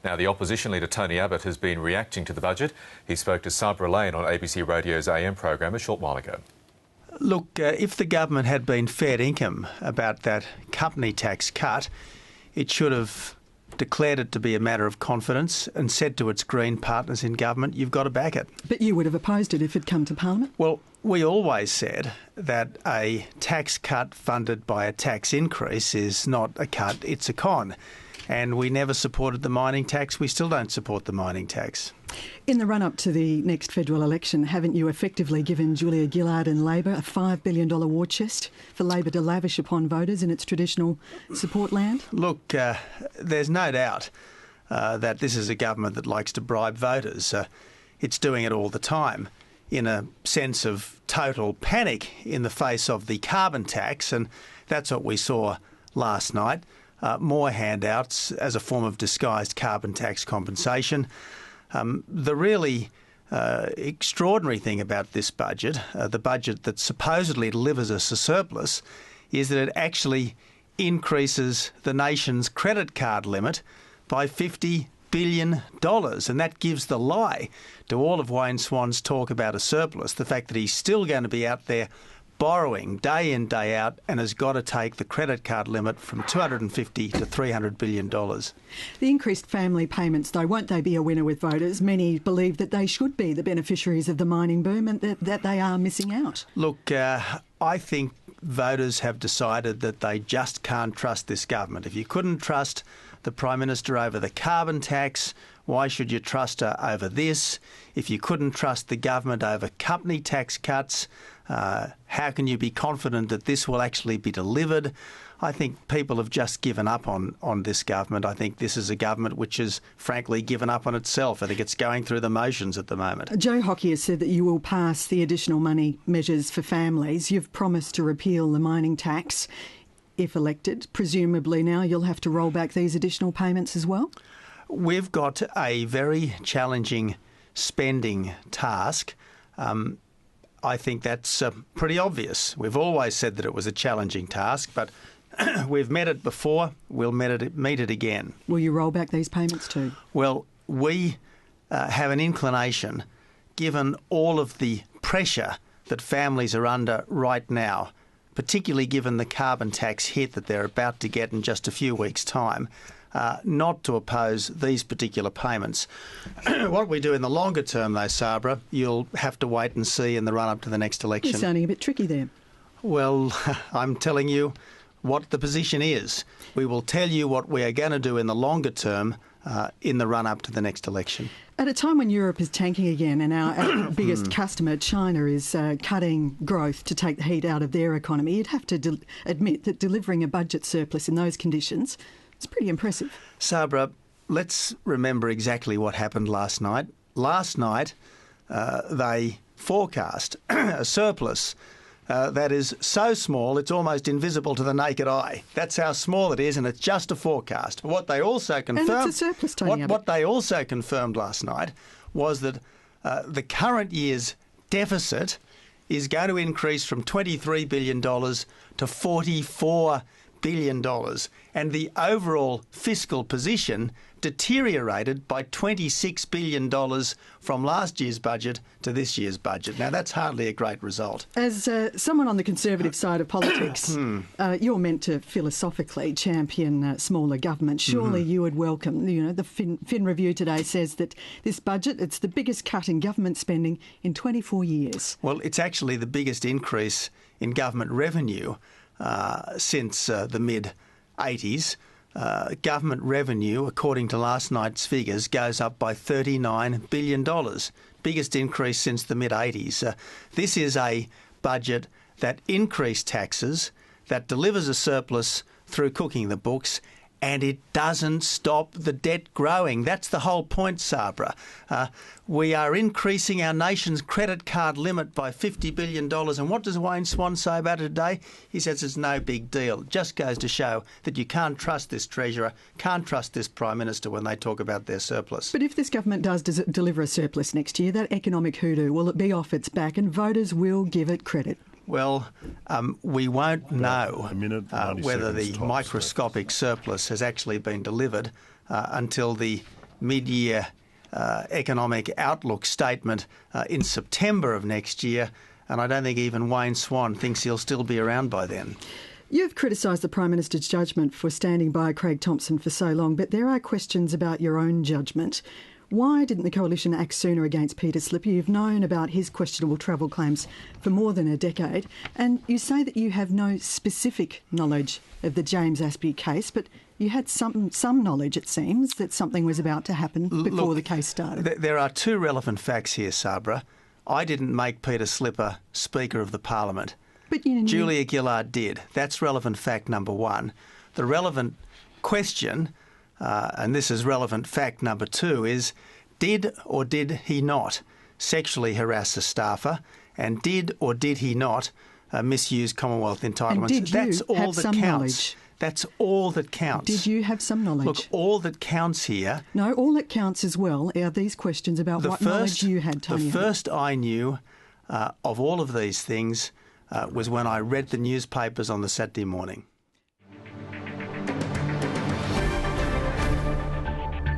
Now, the opposition leader Tony Abbott has been reacting to the budget. He spoke to Sabra Lane on ABC Radio's AM program a short while ago. Look, if the government had been fair income about that company tax cut, it should have declared it to be a matter of confidence and said to its Green partners in government, you've got to back it. But you would have opposed it if it come to Parliament? Well, we always said that a tax cut funded by a tax increase is not a cut, it's a con. And we never supported the mining tax. We still don't support the mining tax. In the run-up to the next federal election, haven't you effectively given Julia Gillard and Labor a $5 billion war chest for Labor to lavish upon voters in its traditional support land? Look, there's no doubt that this is a government that likes to bribe voters. It's doing it all the time in a sense of total panic in the face of the carbon tax, and that's what we saw last night. More handouts as a form of disguised carbon tax compensation. The really extraordinary thing about this budget, the budget that supposedly delivers us a surplus, is that it actually increases the nation's credit card limit by $50 billion. And that gives the lie to all of Wayne Swan's talk about a surplus, the fact that he's still going to be out there borrowing day in, day out, and has got to take the credit card limit from $250 to $300 billion. The increased family payments, though, won't they be a winner with voters? Many believe that they should be the beneficiaries of the mining boom and that they are missing out. Look, I think voters have decided that they just can't trust this government. If you couldn't trust the Prime Minister over the carbon tax, why should you trust her over this? If you couldn't trust the government over company tax cuts, how can you be confident that this will actually be delivered? I think people have just given up on this government. I think this is a government which has, frankly, given up on itself. I think it's going through the motions at the moment. Joe Hockey has said that you will pass the additional money measures for families. You've promised to repeal the mining tax if elected. Presumably now you'll have to roll back these additional payments as well? We've got a very challenging spending task. I think that's pretty obvious. We've always said that it was a challenging task, but we've met it before, we'll meet it again. Will you roll back these payments too? Well, we have an inclination, given all of the pressure that families are under right now, particularly given the carbon tax hit that they're about to get in just a few weeks' time, not to oppose these particular payments. What we do in the longer term, though, Sabra, you'll have to wait and see in the run-up to the next election. You're sounding a bit tricky there. Well, I'm telling you what the position is. We will tell you what we are going to do in the longer term in the run-up to the next election. At a time when Europe is tanking again and our biggest customer, China, is cutting growth to take the heat out of their economy, you'd have to admit that delivering a budget surplus in those conditions is pretty impressive. Sabra, let's remember exactly what happened last night. Last night, they forecast a surplus that is so small it's almost invisible to the naked eye. That's how small it is, and it's just a forecast. What they also confirmed, and it's a surplus, Tony what they also confirmed last night was that the current year's deficit is going to increase from $23 billion to $44 billion, and the overall fiscal position deteriorated by $26 billion from last year's budget to this year's budget. Now, that's hardly a great result. As someone on the Conservative side of politics, you're meant to philosophically champion smaller government. Surely you would welcome, the Fin Review today says that this budget, it's the biggest cut in government spending in 24 years. Well, it's actually the biggest increase in government revenue since the mid-80s. Government revenue, according to last night's figures, goes up by $39 billion. Biggest increase since the mid-80s. This is a budget that increased taxes, that delivers a surplus through cooking the books, and it doesn't stop the debt growing. That's the whole point, Sabra. We are increasing our nation's credit card limit by $50 billion. And what does Wayne Swan say about it today? He says it's no big deal. It just goes to show that you can't trust this Treasurer, can't trust this Prime Minister when they talk about their surplus. But if this government does deliver a surplus next year, that economic hoodoo, will it be off its back and voters will give it credit? Well, we won't know whether the microscopic surplus has actually been delivered until the mid-year economic outlook statement in September of next year, and I don't think even Wayne Swan thinks he'll still be around by then. You've criticised the Prime Minister's judgment for standing by Craig Thompson for so long, but there are questions about your own judgment. Why didn't the Coalition act sooner against Peter Slipper? You've known about his questionable travel claims for more than a decade, and you say that you have no specific knowledge of the James Aspey case, but you had some knowledge, it seems, that something was about to happen before the case started. There are two relevant facts here, Sabra. I didn't make Peter Slipper Speaker of the Parliament. But you Julia Gillard did. That's relevant fact number one. The relevant question, and this is relevant fact number two, is did or did he not sexually harass a staffer, and did or did he not misuse Commonwealth entitlements? And did you That's all have that some counts. knowledge? That's all that counts. Did you have some knowledge? Look, all that counts here... No, all that counts as well are these questions about what knowledge you had, Tony. The first I knew of all of these things was when I read the newspapers on the Saturday morning.